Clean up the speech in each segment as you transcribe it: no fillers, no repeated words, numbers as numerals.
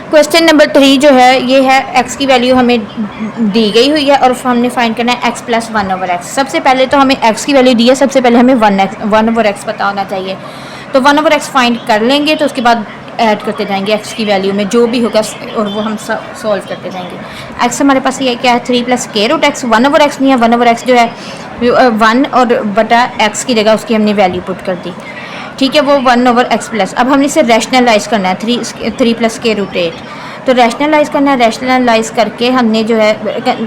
Question number 3 जो है ये है x की वैल्यू हमें दी गई हुई है और हमने फाइंड करना है x प्लस 1/x। सबसे पहले तो हमें x की वैल्यू दी है, सबसे पहले हमें 1/x पता होना चाहिए। तो 1/x फाइंड कर लेंगे, तो उसके बाद ऐड करते जाएंगे x की वैल्यू में जो भी होगा और वो हम सॉल्व करते जाएंगे। x हमारे पास ये क्या है 3 प्लस के रूट एक्स। 1/x नहीं है, 1/x जो है 1 और बटा x की जगह उसकी हमने वैल्यू पुट कर दी, ठीक है, वो 1/x प्लस। अब हमने इसे रैशनलाइज करना है 3 प्लस के रूट 8। तो रैशनलाइज करना है, रैशनलाइज करके हमने जो है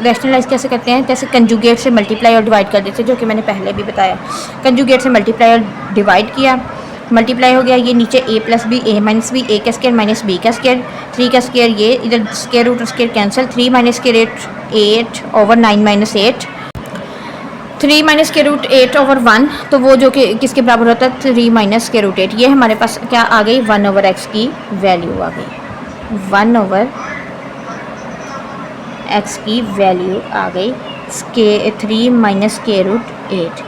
रैशनलाइज कैसे करते हैं, जैसे कंजुगेट से मल्टीप्लाई और डिवाइड कर देते हैं, जो कि मैंने पहले भी बताया। कंजुगेट से मल्टीप्लाई और डिवाइड किया, मल्टीप्लाई हो गया, ये नीचे a plus B A minus B, ए का स्केयर माइनस बी का स्केयर, 3 का स्केयर, ये इधर square root square cancel, 3 minus के रूट 8/9 माइनस 8, 3 माइनस के रूट 8/1, तो वो जो कि किसके बराबर होता है 3 माइनस के रूट 8। ये हमारे पास क्या आ गई 1/x की वैल्यू आ गई, 1/x की वैल्यू आ गई 3 माइनस के रूट 8।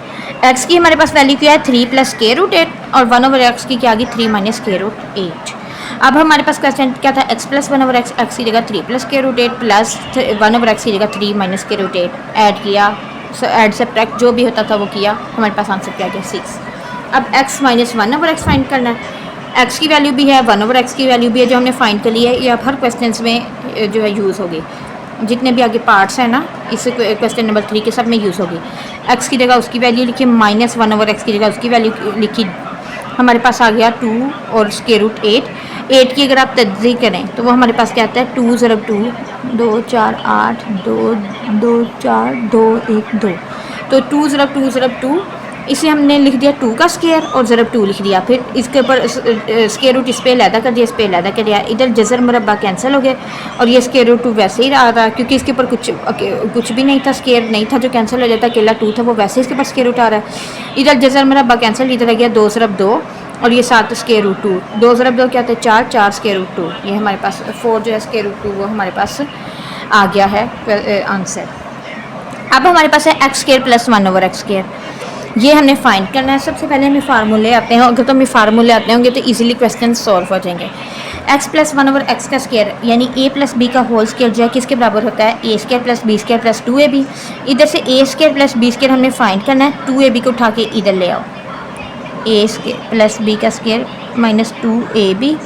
x की हमारे पास वैल्यू क्या है 3 प्लस के रूट 8 और 1/x की क्या आ गई 3 माइनस के रूट 8। अब हमारे पास क्वेश्चन क्या था x प्लस 1/x, x की जगह 3 प्लस के रूट 8 प्लस 1/x की जगह 3 माइनस के रूट 8 ऐड किया, ऐड सब्ट्रैक्ट जो भी होता था वो किया, हमारे पास आंसर क्या गया 6। अब x माइनस 1/x फाइंड करना है, x की वैल्यू भी है 1/x की वैल्यू भी है जो हमने फाइंड कर ली है। ये अब हर क्वेश्चन में जो है यूज़ होगी, जितने भी आगे पार्ट्स हैं ना इस क्वेश्चन नंबर 3 के सब में यूज़ होगी। x की जगह उसकी वैल्यू लिखी, माइनस 1/x की जगह उसकी वैल्यू लिखी, हमारे पास आ गया 2 और स्क्वायर रूट 8 की अगर आप तज्ज़ीह करें तो वो हमारे पास क्या आता है 2 ज़रब 2 2 4 8 2 2 4 2 1 2, तो 2 ज़रब 2 इसे हमने लिख दिया 2 का स्केयर और ज़रब 2 लिख दिया, फिर इसके ऊपर स्केयर रूट इस पर अलहदा कर दिया, इस पर अलहदा कर दिया, इधर जज़र मुरब्बा कैंसिल हो गया और ये स्केयर रूट 2 वैसे ही रहा था क्योंकि इसके ऊपर कुछ भी नहीं था, स्केयर नहीं था जो कैंसिल हो जाता, अकेला 2 था वो वैसे इसके ऊपर स्केयर रूट आ रहा है। इधर जज़र मुरब्बा कैंसिल, इधर आ गया 2 ज़रब 2 और ये 7 स्केयर रूट 2, 2 ज़रब 2 क्या होता है 4, 4 स्केयर रूट 2, ये हमारे पास 4 जो है स्केयर रूट 2 वो हमारे पास आ गया है आंसर। अब हमारे पास है x square plus 1/x square, ये हमने फाइंड करना है। सबसे पहले हमें फार्मूले आते हैं, अगर तो हमें फार्मूले आते होंगे तो इजीली क्वेश्चन सॉल्व हो जाएंगे। x प्लस 1/x का स्केयर यानी a प्लस बी का होल स्केयर जो है किसके बराबर होता है a square plus B square plus 2ab। इधर से a square plus B square हमने फाइंड करना है, 2ab को उठा के इधर ले आओ, a स्केयर प्लस b का स्केयर माइनस 2ab,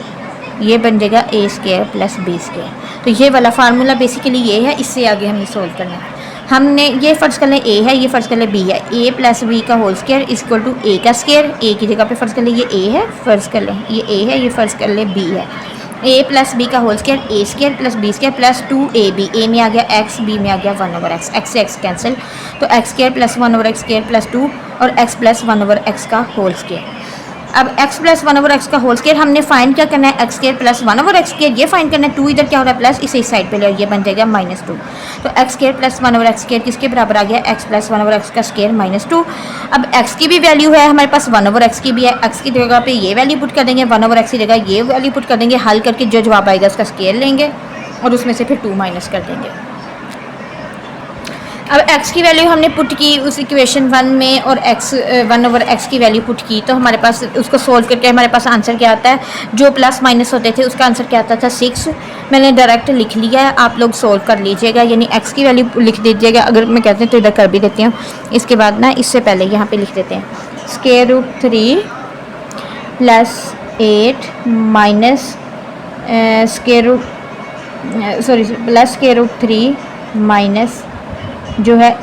ये बन जाएगा a square plus B square. तो ये वाला फार्मूला बेसिकली ये है, इससे आगे हमने सॉल्व करना है। हमने ये फ़र्ज़ कर लें a है, ये फ़र्ज़ कर लें b है, a प्लस बी का whole square equal to a का स्केयर, a की जगह पे फ़र्ज़ कर लें ये a है, फ़र्ज़ कर लें ये a है, ये फ़र्ज़ कर लें b है, a प्लस बी का whole square a square plus b square plus 2ab, a में आ गया x, b में आ गया 1/x, x से x कैंसिल, तो x square plus 1/x square plus 2 और x प्लस 1/x का होल स्केयर। अब x प्लस 1/x का होल स्केयर हमने फाइंड क्या करना है x square plus 1/x square, ये फाइंड करना है, 2 इधर क्या हो रहा है प्लस, इसे इस साइड पे ले, ये बन जाएगा -2, तो x square plus 1/x square किसके बराबर आ गया x प्लस 1/x का स्केयर -2। अब x की भी वैल्यू है हमारे पास, 1/x की भी है, x की जगह पे ये वैल्यू पुट कर देंगे, 1/x की जगह ये वैल्यू पुट कर देंगे, हल करके जो जवाब आएगा उसका स्केयर लेंगे और उसमें से फिर 2 माइनस कर देंगे। अब x की वैल्यू हमने पुट की उस इक्वेशन 1 में और 1/x की वैल्यू पुट की, तो हमारे पास उसको सोल्व करके हमारे पास आंसर क्या आता है, जो प्लस माइनस होते थे उसका आंसर क्या आता था 6। मैंने डायरेक्ट लिख लिया है, आप लोग सोल्व कर लीजिएगा, यानी x की वैल्यू लिख दीजिएगा, अगर मैं कहते हैं तो इधर कर भी देती हूँ, इसके बाद ना इससे पहले यहाँ पे लिख देते हैं square root 3 plus 8 minus square root sorry plus square root 3 minus जो है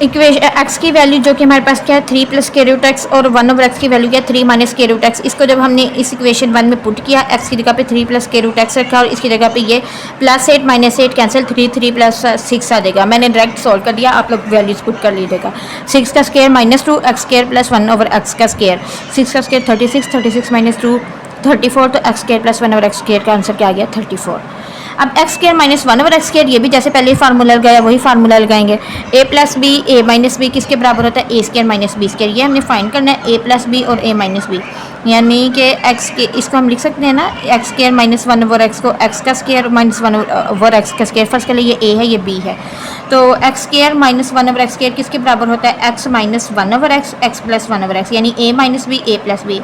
इक्वेशन x की वैल्यू जो कि हमारे पास क्या है 3 प्लस के रूट एक्स और 1/x की वैल्यू क्या है 3 माइनस के रूट एक्स। इसको जब हमने इस इक्वेशन 1 में पुट किया x की जगह पे 3 प्लस के रूट एक्स रखा और इसकी जगह पे ये प्लस 8 माइनस 8 कैंसिल 3 प्लस 6 आ जाएगा। मैंने डायरेक्ट सॉल्व कर दिया, आप लोग वैल्यूज पुट कर लीजिएगा। 6 का square -2 x square plus 1/x का स्केयर, 6 का स्केयर 36 माइनस 2 34, तो x square plus 1/x square का आंसर क्या आ गया 34। अब x square minus 1/x square, ये भी जैसे पहले फार्मूला लगाया वही फार्मूला लगाएंगे। a plus B A minus B किसके बराबर होता है a square minus B square, ये हमने फाइंड करना है a प्लस बी और a माइनस बी। यानी कि एक्स के इसको हम लिख सकते हैं ना, x square minus one over x को एक्स का square minus one over x का स्केयर। फर्स्ट के लिए ये ए है, ये बी है, तो x square minus one over x square किसके बराबर होता है, x minus one over x, x plus one over x, यानी A minus B, A plus B.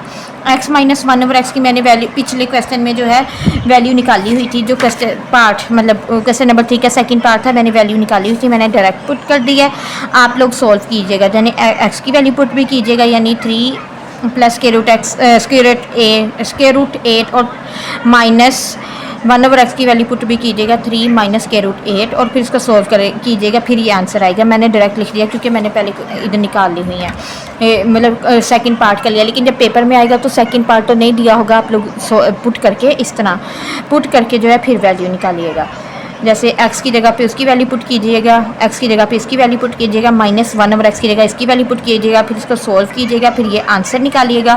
X minus one over x की मैंने वैल्यू पिछले क्वेश्चन में जो है वैल्यू निकाली हुई थी, जो क्वेश्चन पार्ट मतलब क्वेश्चन नंबर 3 का सेकंड पार्ट था, मैंने वैल्यू निकाली हुई थी, मैंने डायरेक्ट पुट कर दी है। आप लोग सॉल्व कीजिएगा, यानी एक्स की वैल्यू पुट भी कीजिएगा, यानी 3 plus square root X square root 8 और माइनस वन ओवर एक्स की वैल्यू पुट भी कीजिएगा 3 माइनस स्क्वायर रूट 8 और फिर इसको सॉल्व कीजिएगा, फिर ये आंसर आएगा। मैंने डायरेक्ट लिख दिया क्योंकि मैंने पहले इधर निकाल ली हुई है, मतलब सेकंड पार्ट कर लिया, लेकिन जब पेपर में आएगा तो सेकंड पार्ट तो नहीं दिया होगा, आप लोग पुट करके इस तरह पुट करके जो है फिर वैल्यू निकालिएगा। जैसे x की जगह पे उसकी वैल्यू पुट कीजिएगा, x की जगह पे इसकी वैल्यू पुट कीजिएगा, माइनस वन ओवर एक्स की जगह इसकी वैल्यू पुट कीजिएगा, फिर इसको सॉल्व कीजिएगा, फिर ये आंसर निकालिएगा,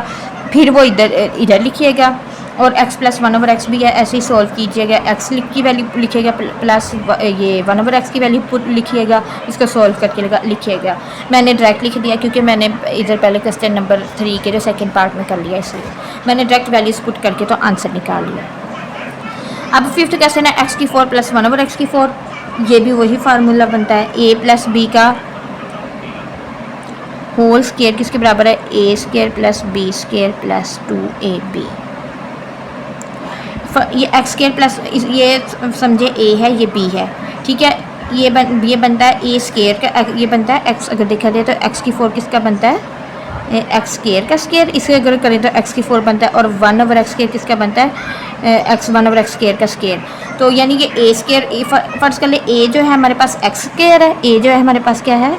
फिर वो इधर लिखिएगा। और x plus one over x भी है, ऐसे ही सॉल्व कीजिएगा, x की वैल्यू लिखिएगा प्लस ये वन ओवर एक्स की वैल्यू पुट लिखिएगा, इसको सॉल्व करके लिखिएगा। मैंने डायरेक्ट लिख दिया क्योंकि मैंने इधर पहले क्वेश्चन नंबर 3 के जो सेकेंड पार्ट में कर लिया, इसलिए मैंने डायरेक्ट वैल्यूज़ पुट करके तो आंसर निकाल लिया। अब फिफ्थ क्वेश्चन है एक्स की 4 प्लस वन ओवर एक्स की 4। ये भी वही फार्मूला बनता है, ए प्लस बी का होल स्केयर किसके बराबर है, A square plus B square plus 2ab। ये एक्स स्केयर प्लस ये समझे ए है, ये बी है, ठीक है। ये बनता है ए स्केयर का, ये बनता है एक्स, अगर देखा जाए तो एक्स की 4 किसका बनता है, एक्स स्केयर का स्केयर, इसे अगर करें तो एक्स की 4 बनता है, और वन ओवर एक्स स्केयर किसका बनता है, x one over x square का स्केयर। तो यानी कि ए स्केयर फर्स्ट कर ले, ए जो है हमारे पास एक्स स्केयर है, ए जो है हमारे पास क्या है,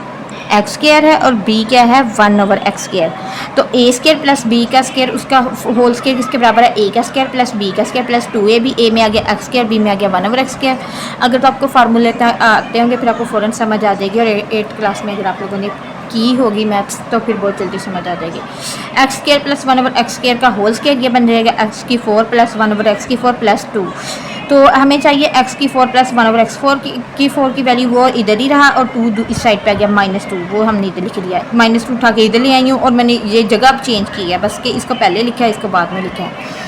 एक्स स्केयर है, और बी क्या है, वन ओवर एक्स स्केयर। तो ए स्केयर प्लस बी का स्केयर, उसका होल स्केयर किसके बराबर है, ए का स्केयर प्लस बी का स्केयर प्लस 2ab। ए में आ गया एक्स स्केयर, बी में आ गया वन ओवर एक्स स्केयर। अगर तो आपको फार्मूले आते होंगे फिर आपको फ़ौरन समझ आ जाएगी, और 8th क्लास में अगर आप लोगों ने की होगी मैथ्स तो फिर बहुत जल्दी समझ आ जाएगी। X square plus one over x square का होल स्केयर, ये बन जाएगा एक्स की 4 प्लस वन ओवर एक्स की 4 प्लस 2। तो हमें चाहिए एक्स की 4 प्लस वन ओवर एक्स 4 की 4 की वैल्यू, वो इधर ही रहा, और 2 इस साइड पे आ गया -2, वो हमने इधर लिख दिया है। -2 उठा के इधर ले आई हूँ, और मैंने ये जगह अब चेंज की है, बस कि इसको पहले लिखा है, इसको बाद में लिखा है।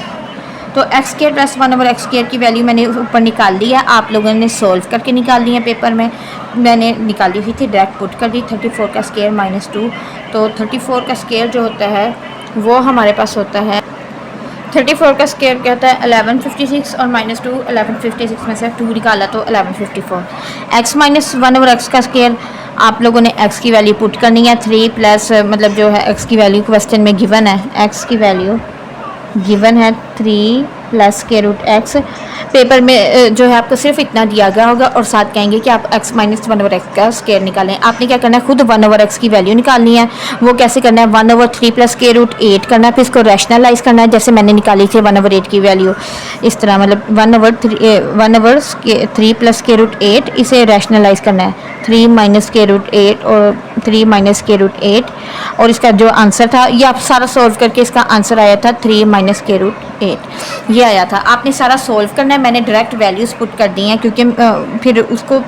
तो x square plus one over x square की वैल्यू मैंने ऊपर निकाल ली है, आप लोगों ने सॉल्व करके निकाल ली है पेपर में, मैंने निकाली हुई थी, डायरेक्ट पुट कर दी। 34 का स्केयर -2, तो 34 का स्केयर जो होता है वो हमारे पास होता है 34 का स्केयर कहता है 1156, और -2 1156 में से 2 निकाला तो 1154। X minus one over x का स्केयर, आप लोगों ने एक्स की वैल्यू पुट करनी है, 3 प्लस मतलब जो है एक्स की वैल्यू क्वेश्चन में गिवन है, एक्स की वैल्यू गिवन है 3 plus square root X. Paper में जो है आपको सिर्फ इतना दिया गया होगा, और साथ कहेंगे कि आप x minus one over x का स्क्वायर निकालें। आपने क्या करना है, खुद 1 ओवर एक्स की वैल्यू निकालनी है। वो कैसे करना है, 1 ओवर 3 प्लस स्क्वायर रूट 8 करना है, फिर इसको रैशनलाइज करना है, जैसे मैंने निकाली थी 1 ओवर 8 की वैल्यू, इस तरह मतलब 1 ओवर 3 प्लस स्क्वायर रूट 8, इसे रैशनलाइज करना है, 3 माइनस स्क्वायर रूट 8 और 3 माइनस स्क्वायर रूट 8, और इसका जो आंसर था ये आप सारा सॉल्व करके इसका आंसर आया था 3 माइनस स्क्वायर रूट 8, ये आया था। आपने सारा सॉल्व करना है, मैंने डायरेक्ट वैल्यूज़ पुट कर दी हैं क्योंकि फिर उसको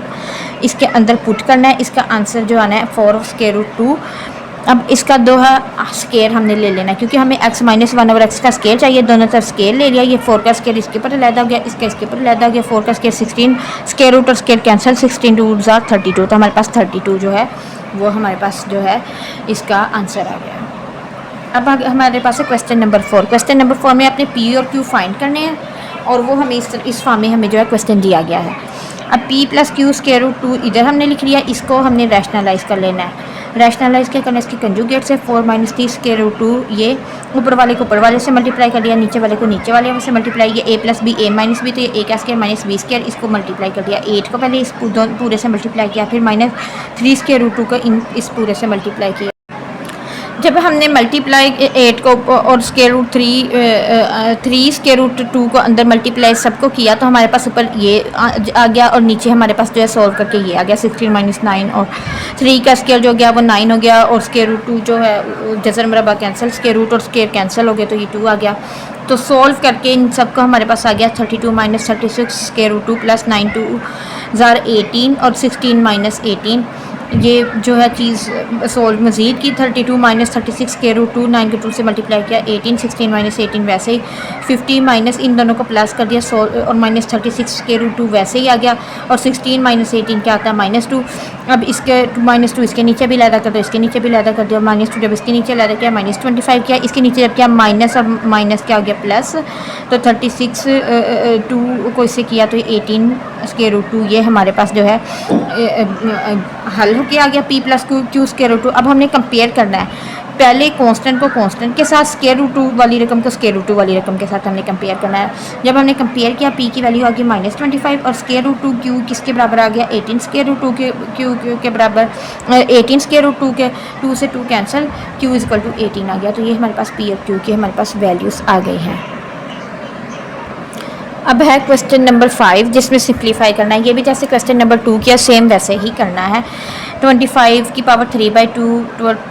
इसके अंदर पुट करना है। इसका आंसर जो आना है 4 स्क्वायर रूट 2। अब इसका दो है स्केयर हमने ले लेना है, क्योंकि हमें x minus one over x का स्केयर चाहिए, दोनों तरफ स्केयर ले लिया। ये 4 का स्केयर इसके ऊपर लैदा हो गया, इसका इसके ऊपर लैदा हो गया, 4 का स्केयर 16, स्केयर रूट और स्केयर कैंसिल, 16 टूज आर 32, तो हमारे पास 32 जो है वो हमारे पास जो है इसका आंसर आ गया। अब हमारे पास है क्वेश्चन नंबर 4। क्वेश्चन नंबर 4 में अपने पी और क्यू फाइंड करने हैं, और वो हमें इस फॉर्म में हमें जो है क्वेश्चन दिया गया है। अब p plus Q square root 2 इधर हमने लिख लिया, इसको हमने रैशनलाइज कर लेना है। रैशनलाइज क्या करना है, इसकी कंजुगेट से 4 माइनस 3 स्क्वायर रूट 2, ये ऊपर वाले को ऊपर वाले से मल्टीप्लाई कर दिया, नीचे वाले को नीचे वाले से मल्टीप्लाई, ये a plus B a minus B, तो ये a का स्क्वायर माइनस बी स्क्वायर, इसको मल्टीप्लाई कर दिया। 8 को पहले इस पूरे से मल्टीप्लाई किया, फिर माइनस 3 स्क्वायर रूट 2 को इस पूरे से मल्टीप्लाई किया। जब हमने मल्टीप्लाई 8 को और स्क्वायर रूट 3 स्क्वायर रूट 2 को अंदर मल्टीप्लाई सबको किया, तो हमारे पास ऊपर ये आ गया, और नीचे हमारे पास जो है सॉल्व करके ये आ गया 16 माइनस 9, और 3 का स्क्वायर जो गया वो 9 हो गया, और स्क्वायर रूट 2 जो है जज़र मरबा कैंसिल, स्क्वायर रूट और स्क्वायर कैंसिल हो गए, तो ये 2 आ गया। तो सॉल्व करके इन सबको हमारे पास आ गया 32 माइनस 36 स्क्वायर रूट 2 प्लस 9 2 ज़ार 18, और 16 माइनस 18, ये जो है चीज़ सोल्व मज़ीद की 32 माइनस 36 स्क्वायर रूट 2, 9 को 2 से मल्टीप्लाई किया 18, 16 माइनस 18 वैसे ही 50 माइनस इन दोनों को प्लस कर दिया और माइनस 36 स्क्वायर रूट 2 वैसे ही आ गया और 16 माइनस 18 क्या आता है -2। अब इसके -2 इसके नीचे भी लैदा कर दो, इसके नीचे भी लैदा कर दिया, -2 जब इसके नीचे लैदा किया -25 किया, इसके नीचे जब क्या माइनस और माइनस क्या हो गया प्लस, तो 36 2 को इससे किया तो 18 स्क्वायर रूट 2 ये हमारे पास जो है हल हो गया आ गया p plus Q square root 2। अब हमने कंपेयर करना है, पहले कांस्टेंट को कांस्टेंट के साथ, स्क्वायर रूट 2 वाली रकम को स्क्वायर रूट 2 वाली रकम के साथ हमने कंपेयर करना है। जब हमने कंपेयर किया p की वैल्यू आ गई -25 और स्क्वायर रूट 2 q किसके बराबर आ गया 18 स्क्वायर रूट 2 के q के बराबर 18 स्क्वायर रूट 2 के 2 से 2 cancel q is equal to 18 आ गया। तो ये हमारे पास p और q की हमारे पास वैल्यूज़ आ गई हैं। अब है क्वेश्चन नंबर 5 जिसमें सिंप्लीफाई करना है। ये भी जैसे क्वेश्चन नंबर 2 किया सेम वैसे ही करना है। 25 की पावर 3/2,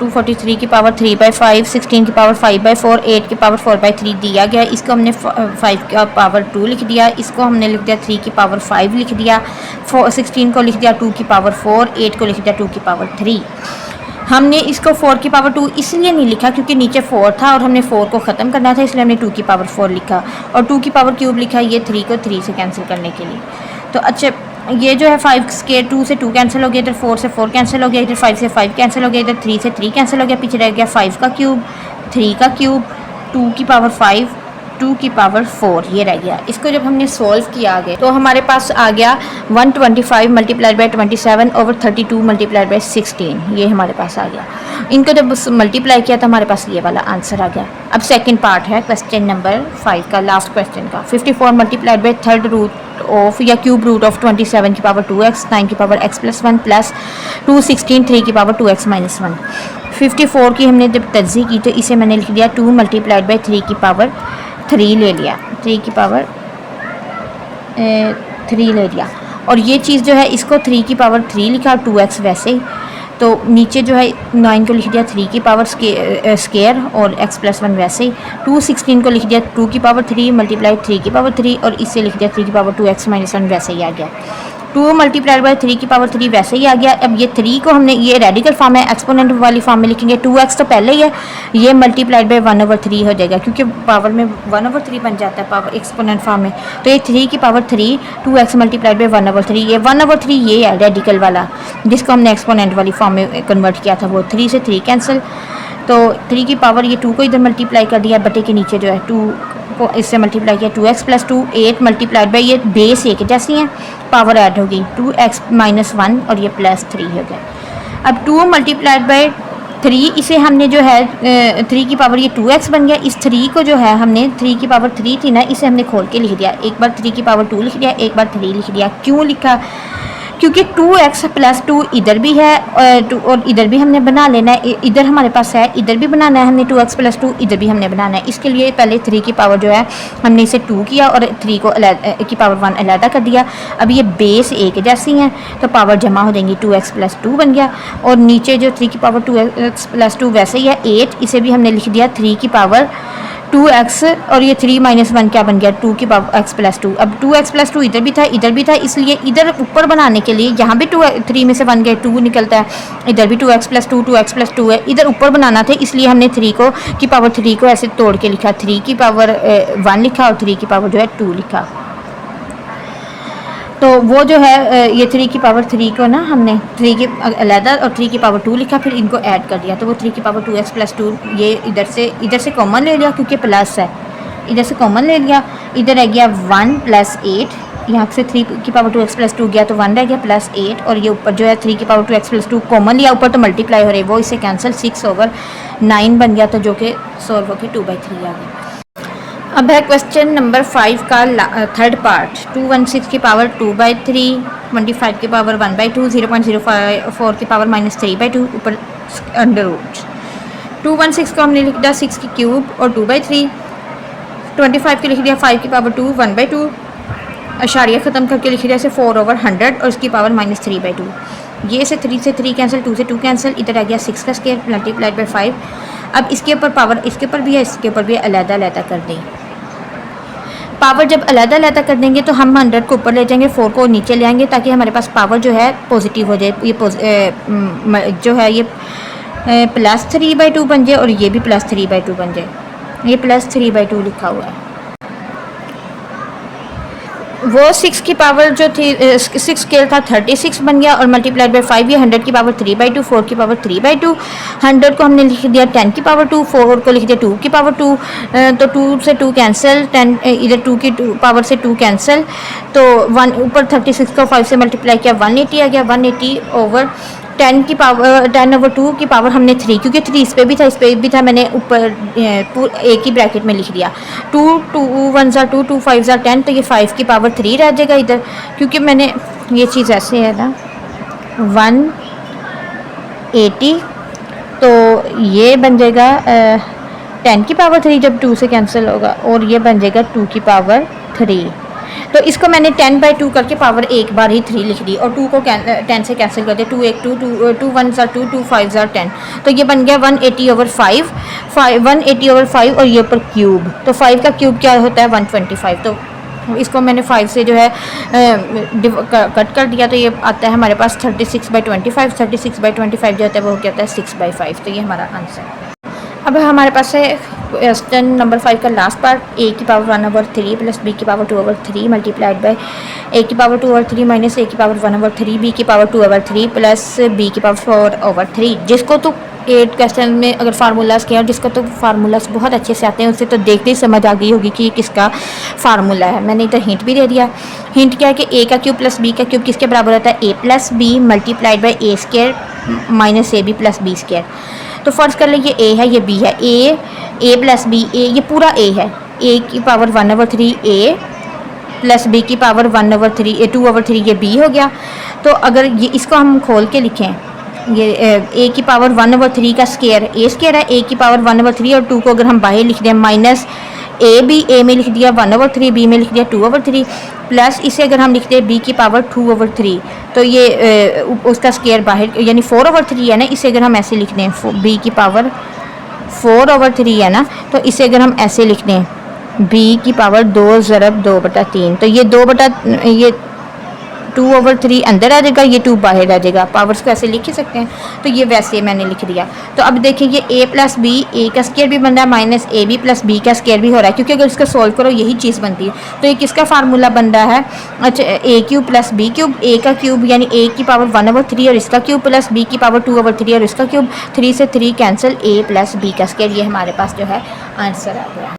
243 की पावर 3/5, 16 की पावर 5/4, 8 की पावर 4/3 दिया गया। इसको हमने 5 की पावर 2 लिख दिया, इसको हमने लिख दिया 3 की पावर 5 लिख दिया, 16 को लिख दिया 2 की पावर 4, 8 को लिख दिया 2 की पावर 3। हमने इसको 4 की पावर 2 इसलिए नहीं लिखा क्योंकि नीचे 4 था और हमने 4 को ख़त्म करना था, इसलिए हमने 2 की पावर 4 लिखा और 2 की पावर क्यूब लिखा, ये 3 को 3 से कैंसिल करने के लिए। तो अच्छा ये जो है 5 स्क्वायर 2 से 2 कैंसिल हो गया, इधर 4 से 4 कैंसिल हो गया, इधर 5 से 5 कैंसिल हो गया, इधर 3 से 3 कैंसिल हो गया, पीछे रह गया 5 का क्यूब, 3 का क्यूब, 2 की पावर 5, 2 की पावर 4 ये रह गया। इसको जब हमने सॉल्व किया आगे तो हमारे पास आ गया 125 multiplied by 27 over 32 multiplied by 16, ये हमारे पास आ गया। इनको जब मल्टीप्लाई किया तो हमारे पास ये वाला आंसर आ गया। अब सेकंड पार्ट है क्वेश्चन नंबर 5 का, लास्ट क्वेश्चन का। 54 multiplied by third root of या क्यूब रूट ऑफ 27 की पावर 2x, 9 की पावर x प्लस 1 प्लस 2, 16, 3 की पावर 2x माइनस 1। 54 की हमने जब तज्जी की तो इसे मैंने लिख दिया 2 मल्टीप्लाइड बाई 3 की पावर 3 ले लिया, 3 की पावर 3 ले लिया और ये चीज़ जो है इसको 3 की पावर 3 लिखा, 2x वैसे ही। तो नीचे जो है 9 को लिख दिया 3 की पावर स्केयर और x प्लस 1 वैसे ही। 2, 16 को लिख दिया 2 की पावर 3 मल्टीप्लाई 3 की पावर 3 और इससे लिख दिया 3 की पावर 2x माइनस 1 वैसे ही आ गया। 2 मल्टीप्लाइड बाई 3 की पावर 3 वैसे ही आ गया। अब ये 3 को हमने ये रेडिकल फॉर्म है, एक्सपोनेंट वाली फॉर्म में लिखेंगे। 2x तो पहले ही है, ये मल्टीप्लाइड बाई 1/3 हो जाएगा क्योंकि पावर में 1/3 बन जाता है पावर एक्सपोनेंट फॉर्म में। तो ये 3 की पावर 3 2x मल्टीप्लाइड बाई 1/3, ये 1/3 ये है रेडिकल वाला जिसको हमने एक्सपोनेंट वाली फॉर्म में कन्वर्ट किया था, वो 3 से 3 कैंसिल। तो 3 की पावर ये 2 को इधर मल्टीप्लाई कर दिया, बटे के नीचे जो है 2 को इससे मल्टीप्लाई किया, 2x प्लस 2, 8 मल्टीप्लाइड बाई ये बेस एक जैसी हैं, पावर ऐड हो गई 2x माइनस 1 और ये प्लस 3 हो गया। अब 2 मल्टीप्लाइड बाई 3 इसे हमने जो है 3 की पावर ये 2x बन गया। इस 3 को जो है हमने 3 की पावर 3 थी ना, इसे हमने खोल के लिख दिया, एक बार 3 की पावर 2 लिख दिया, एक बार 3 लिख दिया। क्यों लिखा? क्योंकि 2x प्लस 2 इधर भी है और इधर भी हमने बना लेना है, इधर हमारे पास है, इधर भी बनाना है हमने 2x प्लस 2, इधर भी हमने बनाना है। इसके लिए पहले 3 की पावर जो है हमने इसे 2 किया और 3 को की पावर 1 अलहदा कर दिया। अब ये बेस एक जैसी हैं तो पावर जमा हो जाएंगी, 2x प्लस 2 बन गया और नीचे जो 3 की पावर 2x प्लस 2 वैसे ही है 8, इसे भी हमने लिख दिया 3 की पावर 2x और ये 3 माइनस 1 क्या बन गया 2 की पावर x प्लस 2। अब 2x प्लस 2 इधर भी था, इसलिए इधर ऊपर बनाने के लिए यहाँ भी 3 में से 1 गए 2 निकलता है, इधर भी 2x प्लस 2 है, इधर ऊपर बनाना था इसलिए हमने 3 को की पावर 3 को ऐसे तोड़ के लिखा, 3 की पावर 1 लिखा और 3 की पावर जो है 2 लिखा। तो वो जो है ये 3 की पावर 3 को ना हमने 3 की अलहदा और 3 की पावर 2 लिखा, फिर इनको ऐड कर दिया तो वो 3 की पावर 2x प्लस 2 ये इधर से कॉमन ले लिया क्योंकि प्लस है, इधर से कॉमन ले लिया, इधर रह गया 1 प्लस 8, यहाँ से 3 की पावर 2x प्लस 2 गया तो 1 रह गया प्लस 8 और ये ऊपर जो है 3 की पावर 2x प्लस 2 कॉमन लिया, ऊपर तो मल्टीप्लाई हो रही वो इसे कैंसिल 6/9 बन गया, तो जो कि सॉल्व होकर 2/3 आ गया। अब है क्वेश्चन नंबर 5 का थर्ड पार्ट। 216 की पावर 2/3, 25 की पावर 1/2, 0.04 की पावर -3/2 ऊपर अंडर रूट। 216 को हमने लिख दिया 6 की क्यूब और 2/3, 25 को लिख दिया 5 की पावर 2 1/2, अशारिया ख़त्म करके लिख दिया इसे 4/100 और इसकी पावर -3/2। ये से 3 से 3 कैंसिल, 2 से 2 कैंसिल, इधर आ गया 6 का स्क्वायर मल्टीप्लाइड बाई 5। अब इसके ऊपर पावर इसके ऊपर भी है, इसके ऊपर भी अलहदा अलहदा कर दी। पावर जब अलग-अलग कर देंगे तो हम 100 को ऊपर ले जाएंगे, 4 को नीचे ले आएंगे, ताकि हमारे पास पावर जो है पॉजिटिव हो जाए। ये जो है ये +3/2 बन जाए और ये भी +3/2 बन जाए। ये +3/2 लिखा हुआ है। वो 6 की पावर जो थी 6 स्केल था 36 बन गया और मल्टीप्लाइड बाई 5 ये 100 की पावर 3/2, 4 की पावर 3/2, 100 को हमने लिख दिया 10 की पावर 2, 4 को लिख दिया 2 की पावर 2, तो 2 से 2 कैंसिल, 10 इधर 2 की पावर से 2 कैंसिल, तो 1 ऊपर 36 को 5 से मल्टीप्लाई किया 180 आ गया। 180 ओवर 10 की पावर 10/2 की पावर हमने 3, क्योंकि 3 इस पर भी था इस पर भी था, मैंने ऊपर एक ही ब्रैकेट में लिख दिया। 2 2 1 2 2 5 10, तो ये 5 की पावर 3 रह जाएगा इधर, क्योंकि मैंने ये चीज़ ऐसे है ना 180, तो ये बन जाएगा 10 की पावर 3 जब 2 से कैंसिल होगा, और ये बन जाएगा 2 की पावर 3। तो इसको मैंने 10/2 करके पावर एक बार ही 3 लिख दी और 2 को 10 से कैंसिल कर दिया। 2 1 2 2 2 1 2 2 5 10, तो ये बन गया 180/5, 180/5 और ये ऊपर क्यूब, तो 5 का क्यूब क्या होता है 125। तो इसको मैंने 5 से जो है कट कर दिया, तो ये आता है हमारे पास 36/25। 36/25 जो होता है वो क्या होता है 6/5। तो ये हमारा आंसर है। अब हमारे पास है क्वेश्चन नंबर 5 का लास्ट पार्ट। a की पावर 1/3 प्लस b की पावर 2/3 मल्टीप्लाइड बाई a की पावर 2/3 माइनस a की पावर 1/3, b की पावर 2/3 प्लस b की पावर 4/3। जिसको तो 8 क्वेश्चन में अगर फार्मूलाज किया, जिसको तो फार्मूलाज बहुत अच्छे से आते हैं उसे तो देखते ही समझ आ गई होगी कि ये किसका फार्मूला है। मैंने इधर हिंट भी दे दिया। हिंट क्या है कि a का क्यूब प्लस b का क्यूब किसके बराबर होता है a plus b multiplied by a square minus ab plus b square. तो फर्ज कर ले ये a है ये b है, a प्लस b, a ये पूरा a है, a की पावर 1/3 a प्लस b की पावर 1/3 2/3 ये b हो गया। तो अगर ये इसको हम खोल के लिखें, ये a की पावर 1/3 का स्क्वायर a स्क्वायर है, a की पावर 1/3 और 2 को अगर हम बाहर लिख दें माइनस a में लिख दिया 1/3, b में लिख दिया 2/3, प्लस इसे अगर हम लिखते हैं b की पावर 2/3, तो ये उसका स्क्वायर बाहर यानी 4/3 है ना। इसे अगर हम ऐसे लिख दें b की पावर 4/3 है ना, तो इसे अगर हम ऐसे लिख दें b की पावर 2 ज़रब 2/3, तो ये 2/3 अंदर आ जाएगा, ये 2 बाहर आ जाएगा। पावर्स को ऐसे लिख ही सकते हैं, तो ये वैसे मैंने लिख दिया। तो अब देखिए ये a प्लस बी, ए का स्क्वायर भी बन रहा है minus a b plus B का स्क्वायर भी हो रहा है, क्योंकि अगर इसका सॉल्व करो यही चीज़ बनती है। तो ये किसका फार्मूला बन रहा है, अच्छा a cube plus b cube, a का क्यूब यानी a की पावर 1/3 और इसका क्यूब प्लस b की पावर 2/3 और इसका क्यूब, 3 से 3 कैंसिल, a प्लस b का स्क्वायर। ये हमारे पास जो है आंसर आ गया।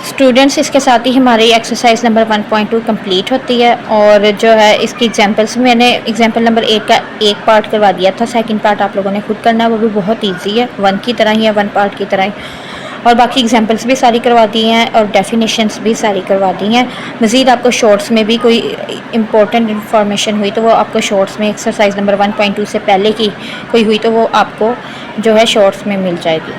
स्टूडेंट्स इसके साथ ही हमारी एक्सरसाइज नंबर 1.2 कंप्लीट होती है, और जो है इसकी एग्जांपल्स मैंने एग्जांपल नंबर 8 का एक पार्ट करवा दिया था, सेकंड पार्ट आप लोगों ने खुद करना है, वो भी बहुत इजी है, 1 की तरह ही है, 1 पार्ट की तरह ही, और बाकी एग्जांपल्स भी सारी करवा दी हैं और डेफिनेशंस भी सारी करवा दी हैं। मज़ीद आपको शॉर्ट्स में भी कोई इंपॉर्टेंट इन्फॉर्मेशन हुई तो वो आपको शॉर्ट्स में एक्सरसाइज नंबर 1.2 से पहले की कोई हुई तो वो आपको जो है शॉर्ट्स में मिल जाएगी।